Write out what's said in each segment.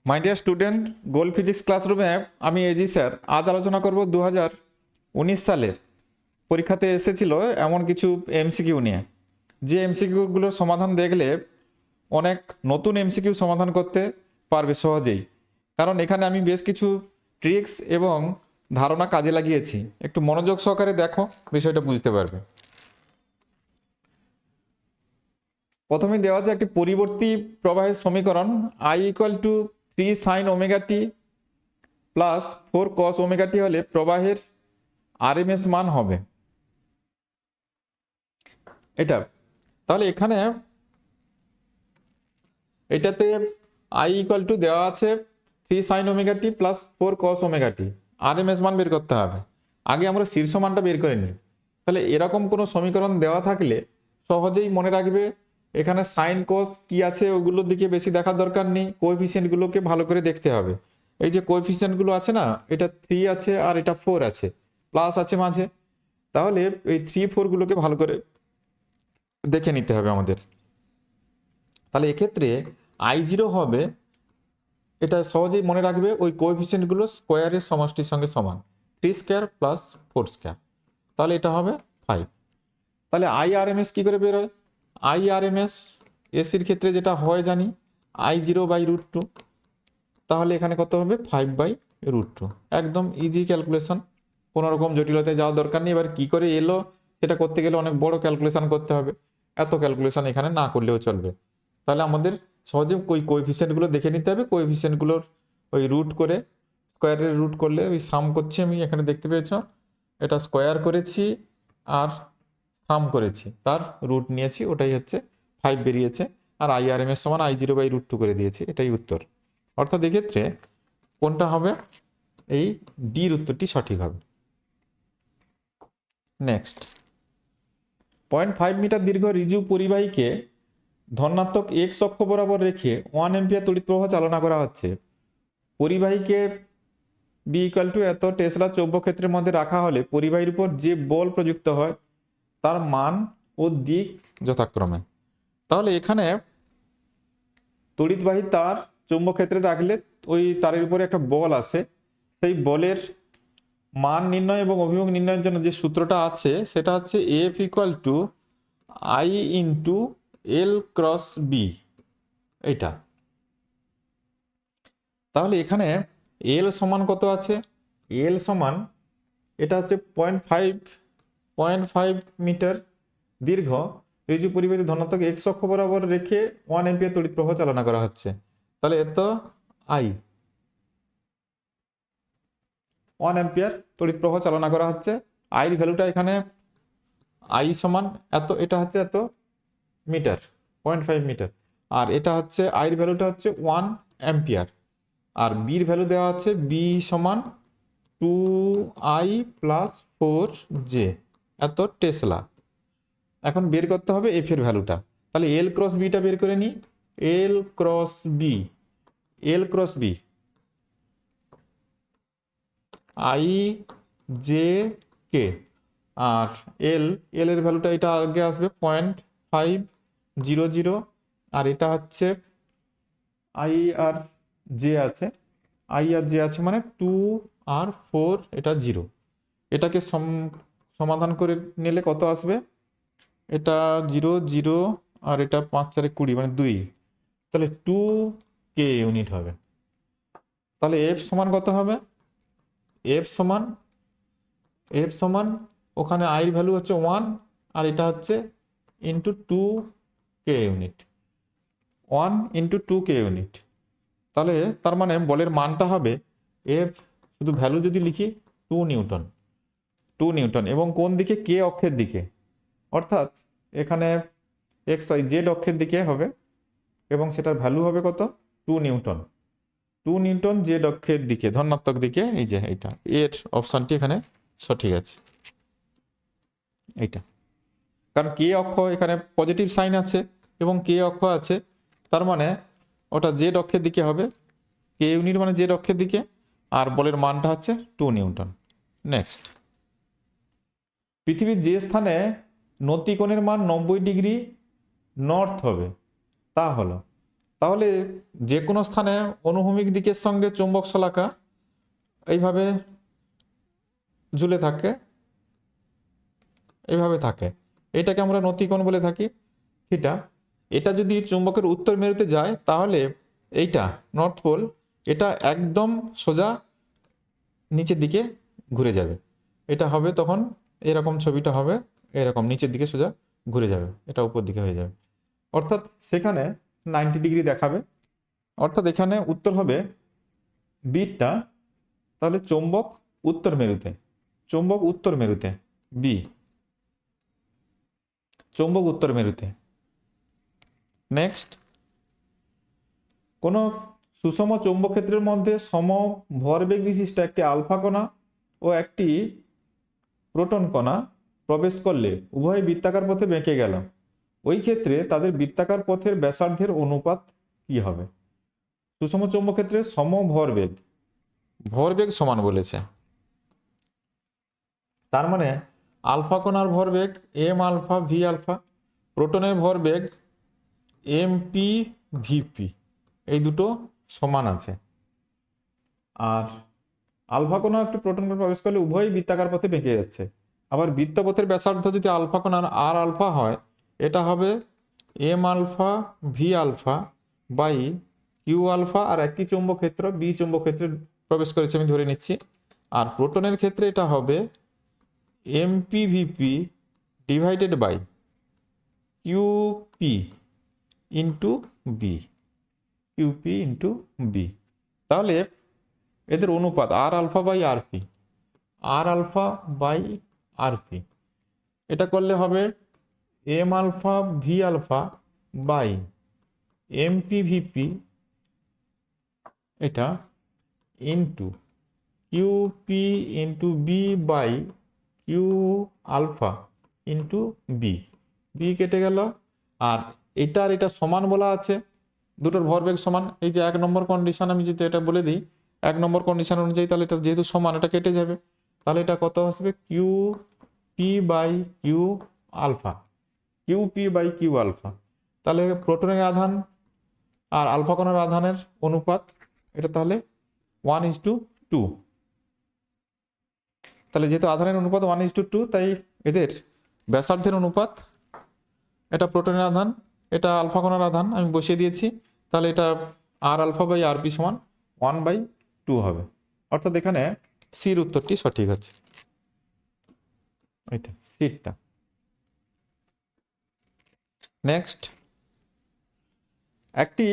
My dear student, goal physics ক্লাসরুমে আমি AG sir আজ আলোচনা করব 2019 সালের পরীক্ষাতে এসেছিল এমন কিছু এমসিকিউ নিয়ে, যে এমসিকিউগুলোর সমাধান দেখলে অনেক নতুন এমসিকিউ সমাধান করতে পারবে সহজেই। কারণ এখানে আমি বেশ কিছু ট্রিক্স এবং ধারণা কাজে লাগিয়েছি। একটু মনোযোগ সহকারে দেখো, বিষয়টা বুঝতে পারবে। প্রথমে দেওয়া আছে একটি পরিবর্তী প্রবাহের সমীকরণ I = 3 sin omega t plus 4 cos omega t হলে প্রবাহের আরএমএস মান হবে এটা। তাহলে এখানে এটাতে I = দেওয়া আছে 3 sin omega t plus 4 cos omega টি, আরএমএস মান বের করতে হবে। আগে আমরা শীর্ষ মানটা বের করে নিই। তাহলে এরকম কোনো সমীকরণ দেওয়া থাকলে সহজেই মনে রাখবে এখানে সাইন কোস কি আছে ওগুলোর দিকে বেশি দেখার দরকার নেই, কোএফিসিয়েন্টগুলোকে ভালো করে দেখতে হবে। এই যে কোএফিসিয়েন্টগুলো আছে না, এটা 3 আছে আর এটা 4 আছে, প্লাস আছে মাঝে। তাহলে এই 3-4গুলোকে ভালো করে দেখে নিতে হবে আমাদের। তাহলে এক্ষেত্রে I0 হবে, এটা সহজেই মনে রাখবে, ওই কোএফিসিয়েন্টগুলো স্কোয়ারের সমষ্টির সঙ্গে সমান, 3 স্কোয়ার প্লাস 4 স্কোয়ার। তাহলে এটা হবে 5। তাহলে IRMS কি করে বের হয়? IRMS এসির ক্ষেত্রে যেটা হয় জানি, I0/√2। তাহলে এখানে কত হবে? 5/√2। একদম ইজি ক্যালকুলেশন, কোনো রকম জটিলতায় যাওয়ার দরকার নেই। এবার কি করে এলো সেটা করতে গেলে অনেক বড় ক্যালকুলেশন করতে হবে, এত ক্যালকুলেশন এখানে না করলেও চলবে। তাহলে আমাদের সহজে ওই কোএফিসিয়েন্টগুলো দেখে নিতে হবে, কোএফিসিয়েন্টগুলোর ওই রুট করে, স্কোয়ারের রুট করলে ওই সাম করছি আমি, এখানে দেখতে পেয়েছ এটা স্কোয়ার করেছি আর সাম করেছি, তার রুট নিয়েছি, ওটাই হচ্ছে 5 বেরিয়েছে। আর IRMS সমান I0/√2 করে দিয়েছি, এটাই উত্তর। অর্থাৎ এক্ষেত্রে কোনটা হবে? এই ডির উত্তরটি সঠিক হবে। নেক্সট, 0.5 মিটার দীর্ঘ রিজু পরিবাহীকে ধনাত্মক এক্স অক্ষ বরাবর রেখে 1 অ্যাম্পিয়ার তড়িৎ প্রবাহ চালনা করা হচ্ছে। পরিবাহীকে B = এত টেসলা চৌম্বক ক্ষেত্রের মধ্যে রাখা হলে পরিবাহীর উপর যে বল প্রযুক্ত হয় তার মান ও দিক যথাক্রমে। তাহলে এখানে তড়িৎবাহী তার চৌম্বক ক্ষেত্রে রাখলে ওই তারের উপরে একটা বল আসে, সেই বলের মান নির্ণয় এবং অভিমুখ নির্ণয়ের জন্য যে সূত্রটা আছে সেটা হচ্ছে F = I × L × B, এইটা। তাহলে এখানে L সমান কত আছে? L সমান, এটা হচ্ছে 0.5 মিটার দীর্ঘ রিজু পরিবাহীতে ধনাত্মক এক্স অক্ষ বরাবর রেখে 1 অ্যাম্পিয়ার তড়িৎ প্রবাহ চালনা করা হচ্ছে। তাহলে এত I 1 অ্যাম্পিয়ার তড়িৎ প্রবাহ চালনা করা হচ্ছে। আইর ভ্যালুটা এখানে I সমান এত, এটা হচ্ছে এত মিটার, 0.5 মিটার, আর এটা হচ্ছে আইর ভ্যালুটা হচ্ছে 1 অ্যাম্পিয়ার। আর বির ভ্যালু দেওয়া আছে B সমান 2I + 4J, এত টেসলা। এখন বের করতে হবে এফ এর ভ্যালুটা। তাহলে L × Bটা বের করে নিই। L × B, L × B IJK, আর L এর ভ্যালুটা এটা আগে আসবে 0.500, আর এটা হচ্ছে I আর J আছে, I আর J আছে মানে 2 আর 4, এটা 0। এটাকে সমাধান করে নিলে কত আসবে? এটা 0 0 আর এটা 5 4 20 মানে 2, তাহলে 2K ইউনিট হবে। তাহলে F সমান কত হবে? F সমান ওখানে আইর ভ্যালু হচ্ছে 1 আর এটা হচ্ছে into 2K unit, 1 × 2K unit. তাহলে তার মানে বলের মানটা হবে F, শুধু ভ্যালু যদি লিখি 2 নিউটন, 2 নিউটন, এবং কোন দিকে? K অক্ষের দিকে, অর্থাৎ এখানে XY Z অক্ষের দিকে হবে, এবং সেটার ভ্যালু হবে কত? 2 নিউটন। 2 নিউটন Z অক্ষের দিকে, ধনাত্মক দিকে। এই যে এইটা, এর অপশানটি এখানে সঠিক আছে, এইটা। কারণ K অক্ষ এখানে পজিটিভ সাইন আছে এবং K অক্ষ আছে, তার মানে ওটা Z অক্ষের দিকে হবে। K ইউনিট মানে Z অক্ষের দিকে, আর বলের মানটা হচ্ছে 2 নিউটন। নেক্সট, পৃথিবীর যে স্থানে নতিকোণের মান 90 ডিগ্রি নর্থ হবে তা হলো। তাহলে যে কোনো স্থানে অনুভূমিক দিকের সঙ্গে চুম্বক শলাকা এইভাবে ঝুলে থাকে, এইভাবে থাকে। এটাকে আমরা নতিকোণ বলে থাকি থিটা। এটা যদি চুম্বকের উত্তর মেরুতে যায় তাহলে এইটা নর্থ পোল, এটা একদম সোজা নিচের দিকে ঘুরে যাবে। এটা হবে তখন এরকম, ছবিটা হবে এরকম নিচের দিকে সোজা ঘুরে যাবে, এটা উপর দিকে হয়ে যাবে, অর্থাৎ সেখানে 90 ডিগ্রি দেখাবে। অর্থাৎ এখানে উত্তর হবে বিটা, তাহলে চুম্বক উত্তর মেরুতে, চুম্বক উত্তর মেরুতে বি, চুম্বক উত্তর মেরুতে। নেক্সট, কোনো সুষম চৌম্বক ক্ষেত্রের মধ্যে সম ভরবেগ বিশিষ্ট একটি আলফা কণা ও একটি প্রোটন কণা প্রবেশ করলে উভয় বৃত্তাকার পথে বেঁকে গেল, ওই ক্ষেত্রে তাদের বৃত্তাকার পথের ব্যাসার্ধের অনুপাত কি হবে? সুষম চৌম্বক ক্ষেত্রে সম ভরবেগ, ভরবেগ সমান বলেছে, তার মানে আলফা কণার ভরবেগ এম আলফা ভি আলফা, প্রোটনের ভরবেগ এম পি ভিপি, এই দুটো সমান আছে। আর আলফা কণা একটি প্রোটন কণা প্রবেশ করলে উভয়ই বৃত্তাকার পথে বেঁকে যাচ্ছে। আবার বৃত্তপথের ব্যাসার্ধ যদি আলফা কণার আর আলফা হয়, এটা হবে m alpha v alpha by q alpha, আর একটি চৌম্বক ক্ষেত্র বি চৌম্বক ক্ষেত্রে প্রবেশ করেছে আমি ধরে নিচ্ছি। আর প্রোটনের ক্ষেত্রে এটা হবে mp vp divided by qp into B, qp into B. তাহলে এদের অনুপাত r alpha by rp, r alpha by rp, এটা করলে হবে m alpha v alpha by mp vp, এটা into qp into B by q alpha into B, B কেটে গেল। আর এটার এটা সমান বলা আছে, দুটোর ভরবেগ সমান। এই যে 1 নম্বর কন্ডিশন আমি যদি এটা বলে দিই, 1 নম্বর কন্ডিশন অনুযায়ী, তাহলে এটা যেহেতু সমান এটা কেটে যাবে, তাহলে এটা কত আসবে q p by q alpha, q p by q alpha. তাহলে প্রোটনের আধান আর আলফা কণার আধানের অনুপাত, এটা তাহলে 1:2। তাহলে যেহেতু আধানের অনুপাত 1:2, তাই এদের ব্যাসার্ধের অনুপাত, এটা প্রোটনের আধান, এটা আলফা কণার আধান আমি বসিয়ে দিয়েছি, তাহলে এটা আর আলফা বাই আর পি সমান 1/2 হবে। অর্থাৎ এখানে সির উত্তরটি সঠিক আছে, এটা সিটটা। নেক্সট, একটি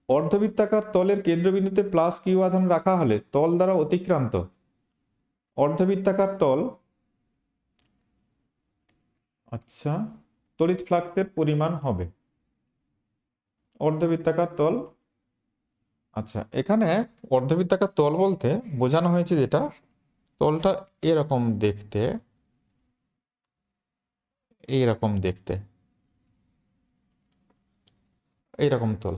অর্ধবৃত্তাকার তলের কেন্দ্রবিন্দুতে প্লাস কিউ আধান রাখা হলে তল দ্বারা অতিক্রান্ত অর্ধবৃত্তাকার তল, আচ্ছা, তড়িৎ ফ্লাক্সের পরিমাণ হবে অর্ধবৃত্তাকার তল। আচ্ছা, এখানে অর্ধবৃত্তাকার তল বলতে বোঝানো হয়েছে যেটা তলটা এরকম দেখতে, এইরকম দেখতে, এইরকম তল।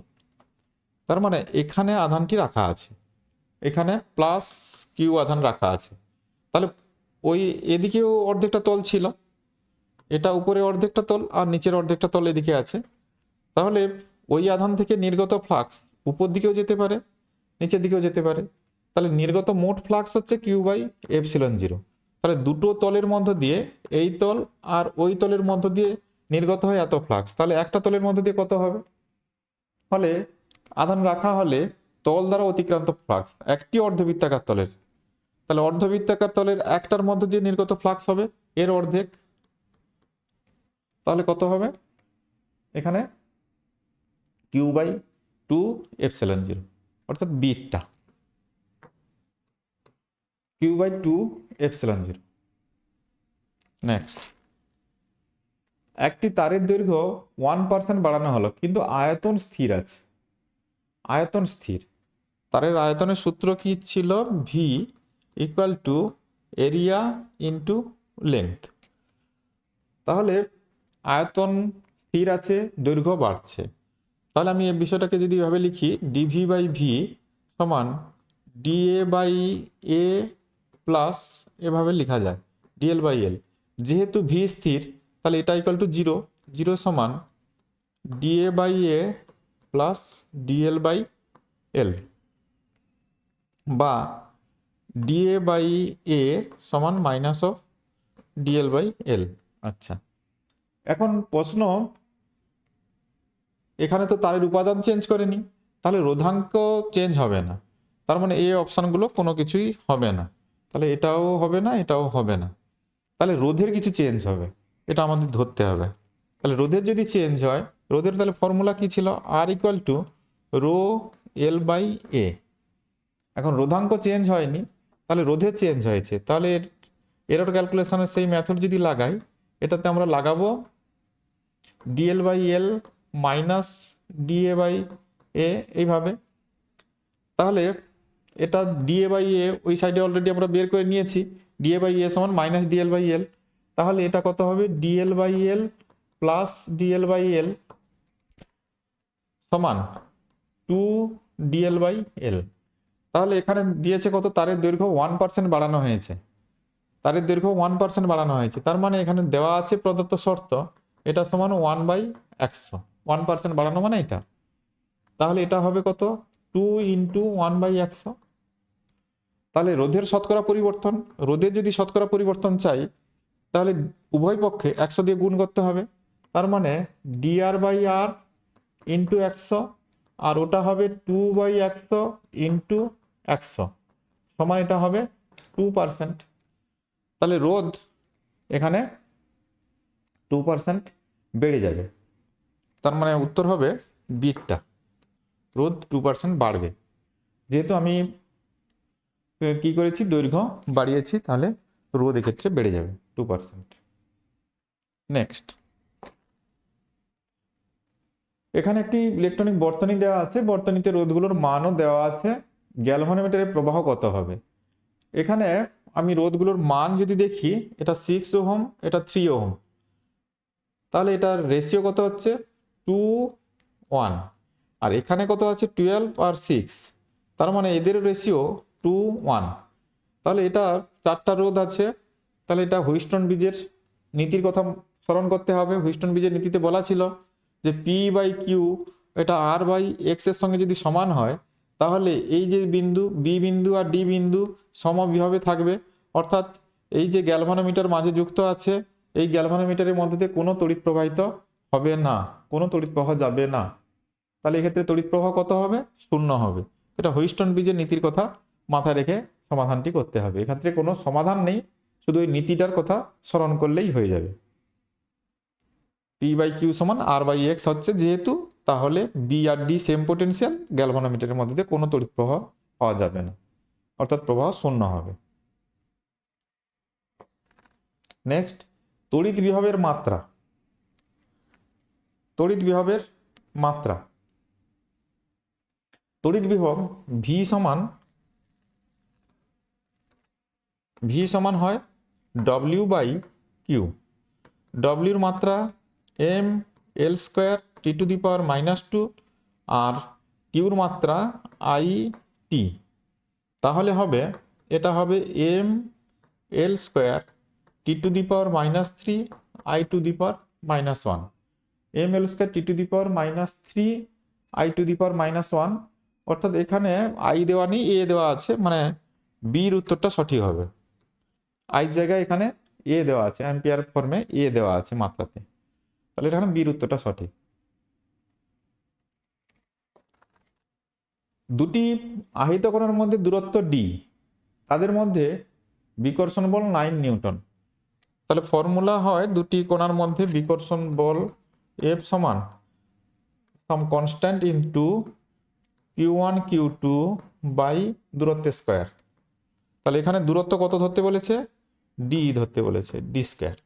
তার মানে এখানে আধানটি রাখা আছে, এখানে প্লাস কিউ আধান রাখা আছে, তাহলে ওই এদিকেও অর্ধেকটা তল ছিল, এটা উপরে অর্ধেকটা তল আর নিচের অর্ধেকটা তল এদিকে আছে। তাহলে ওই আধান থেকে নির্গত ফ্লাক্স উপর দিকেও যেতে পারে, নিচের দিকেও যেতে পারে। তাহলে নির্গত মোট ফ্লাক্স হচ্ছে কিউ বাই এপসিলন 0। তাহলে দুটো তলের মধ্য দিয়ে, এই তল আর ওই তলের মধ্য দিয়ে নির্গত হয় এত ফ্লাক্স, তাহলে একটা তলের মধ্য দিয়ে কত হবে? ফলে আধান রাখা হলে তল দ্বারা অতিক্রান্ত ফ্লাক্স একটি অর্ধবৃত্তাকার তলের, তাহলে অর্ধবৃত্তাকার তলের একটার মধ্য দিয়ে নির্গত ফ্লাক্স হবে এর অর্ধেক, তাহলে কত হবে? এখানে Q/2 এপসিলন 0, অর্থাৎ বিটা Q/2 এপসিলন 0। নেক্সট, একটি তারের দৈর্ঘ্য 1% বাড়ানো হলো কিন্তু আয়তন স্থির আছে, আয়তন স্থির। তারের আয়তনের সূত্র কি ছিল? V equal to area into length. তাহলে আয়তন স্থির আছে, দৈর্ঘ্য বাড়ছে, তাহলে আমি এই বিষয়টাকে যদি এভাবে লিখি, ডিভি বাই ভি সমান ডিএ বাই এ প্লাস, এভাবে লেখা যায় ডিএল বাই এল। যেহেতু ভি স্থির, তাহলে এটা ইকুয়াল টু 0, 0 সমান d a by a plus d l by l, বা ডিএ বাই এ সমান minus of d l by l. আচ্ছা, এখন প্রশ্ন, এখানে তো তারের উপাদান চেঞ্জ করেনি, তাহলে রোধাঙ্ক চেঞ্জ হবে না, তার মানে এই অপশানগুলো কোনো কিছুই হবে না, তাহলে এটাও হবে না, এটাও হবে না। তাহলে রোধের কিছু চেঞ্জ হবে, এটা আমাদের ধরতে হবে। তাহলে রোধের যদি চেঞ্জ হয়, রোধের তাহলে ফর্মুলা কি ছিল? R equal to rho l by A. এখন রোধাঙ্ক চেঞ্জ হয়নি, তাহলে রোধের চেঞ্জ হয়েছে, তাহলে এরর ক্যালকুলেশনের সেই মেথড যদি লাগাই, এটাতে আমরা লাগাবো dL by L minus dA by A, এইভাবে। তাহলে এটা ডিএ বাই এ ওই সাইডে অলরেডি আমরা বের করে নিয়েছি, ডিএ বাই এ সমান মাইনাস ডিএল বাই এল। তাহলে এটা কত হবে? D l by l plus d l by l সমান 2 ডিএল বাই এল। তাহলে এখানে দিয়েছে কত? তারের দৈর্ঘ্য 1% বাড়ানো হয়েছে, তারের দৈর্ঘ্য 1% বাড়ানো হয়েছে, তার মানে এখানে দেওয়া আছে প্রদত্ত শর্ত এটা সমান 1/100, 1% বাড়ানো মানে এটা। তাহলে এটা হবে কত? 2 ইন্টু 1/100। তাহলে রোধের শতকরা পরিবর্তন, রোধের যদি শতকরা পরিবর্তন চাই, তাহলে উভয় পক্ষে 100 দিয়ে গুণ করতে হবে, তার মানে ডিআর বাই আর ইন্টু 100, আর ওটা হবে 2/100 ইন্টু 100 সমান এটা হবে 2%। তাহলে রোধ এখানে 2% বেড়ে যাবে, তার মানে উত্তর হবে বিটা, রোধ 2% বাড়বে। যেহেতু আমি কি করেছি, দৈর্ঘ্য বাড়িয়েছি, তাহলে রোধ এক্ষেত্রে বেড়ে যাবে 2%। নেক্সট, এখানে একটি ইলেকট্রনিক বর্তনী দেওয়া আছে, বর্তনীতে রোধগুলোর মানও দেওয়া আছে, গ্যালভানোমিটারের প্রবাহ কত হবে। এখানে আমি রোধগুলোর মান যদি দেখি, এটা 6 ওহম, এটা 3 ওহম, তাহলে এটার রেশিও কত হচ্ছে? 2:1। আর এখানে কত আছে? 12 আর 6, তার মানে এদের রেশিও 2:1। তাহলে এটা 4টা রোধ আছে, তাহলে এটা হুইস্টন ব্রিজের নীতির কথা স্মরণ করতে হবে। হুইস্টন ব্রিজের নীতিতে বলা ছিল যে পি বাই কিউ এটা আর বাই এক্স এর সঙ্গে যদি সমান হয়, তাহলে এই যে বিন্দু বি বিন্দু আর ডি বিন্দু সমবিভবে থাকবে, অর্থাৎ এই যে গ্যালভানোমিটার মাঝে যুক্ত আছে, এই গ্যালভানোমিটারের মধ্যে দিয়ে কোনো তড়িৎ প্রবাহিত হবে না, কোনো তড়িৎ প্রবাহ যাবে না। তাহলে এক্ষেত্রে তড়িৎ প্রবাহ কত হবে? 0 হবে। এটা হুইস্টন ব্রিজের নীতির কথা মাথায় রেখে সমাধানটি করতে হবে। এক্ষেত্রে কোনো সমাধান নেই, শুধু এই নীতিটার কথা স্মরণ করলেই হয়ে যাবে। পি বাই কিউ সমান আর বাই এক্স হচ্ছে যেহেতু, তাহলে বি আর ডি সেম পোটেনশিয়াল, গ্যালভানোমিটারের মধ্যে দিয়ে কোনো তড়িৎ প্রবাহ পাওয়া যাবে না, অর্থাৎ প্রবাহ 0 হবে। নেক্সট, তড়িৎ বিভবের মাত্রা। তড়িৎ বিভবের মাত্রা, তড়িৎ বিভব ভি সমান হয় ডব্লিউ বাই কিউ। ডব্লিউর মাত্রা M L square T to the power -2, আর কিউর মাত্রা আই টি। তাহলে হবে, এটা হবে M L square T to the power -3 I to the power -1। M L square T to the power -3 I to the power -1, অর্থাৎ এখানে I দেওয়া নেই, এ দেওয়া আছে, মানে বির উত্তরটা সঠিক হবে। আই জায়গায় এখানে এ দেওয়া আছে, অ্যাম্পিয়ার ফর্মে এ দেওয়া আছে মাত্রাতে, তাহলে এখানে বির উত্তরটা সঠিক। দুটি আহিত কণার মধ্যে দূরত্ব ডি, তাদের মধ্যে বিকর্ষণ বল 9 নিউটন। তাহলে ফর্মুলা হয় দুটি কণার মধ্যে বিকর্ষণ বল এফ সমান some constant into Q1 Q2 by দূরত্বের স্কোয়ার। তাহলে এখানে দূরত্ব কত ধরতে বলেছে? ডি ধরতে বলেছে, ডি স্কোয়ার।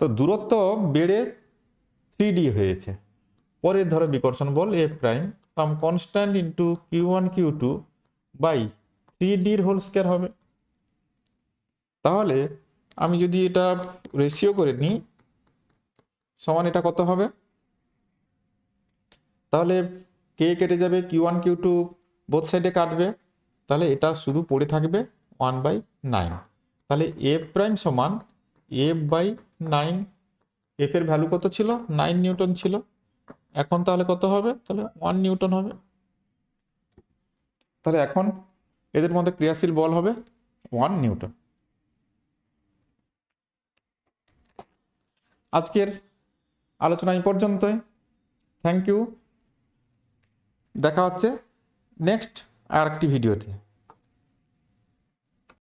তো দূরত্ব বেড়ে 3D হয়েছে, পরের ধরো বিকর্ষণ বল F prime some constant into Q1 Q2 by 3D whole square হবে। তাহলে আমি যদি এটা রেশিও করে নিই, সমান এটা কত হবে? তাহলে কে কেটে যাবে, Q1 Q2 বোথ সাইডে কাটবে, তাহলে এটা শুধু পড়ে থাকবে 1/9। তাহলে এফ প্রাইম সমান এফ বাই 9 এফ এর ভ্যালু কত ছিল? 9 নিউটন ছিল। এখন তাহলে কত হবে? তাহলে 1 নিউটন হবে। তাহলে এখন এদের মধ্যে ক্রিয়াশীল বল হবে 1 নিউটন। আজকের আলোচনা এই পর্যন্তই। Thank you. দেখা হচ্ছে নেক্সট আর একটি ভিডিওতে।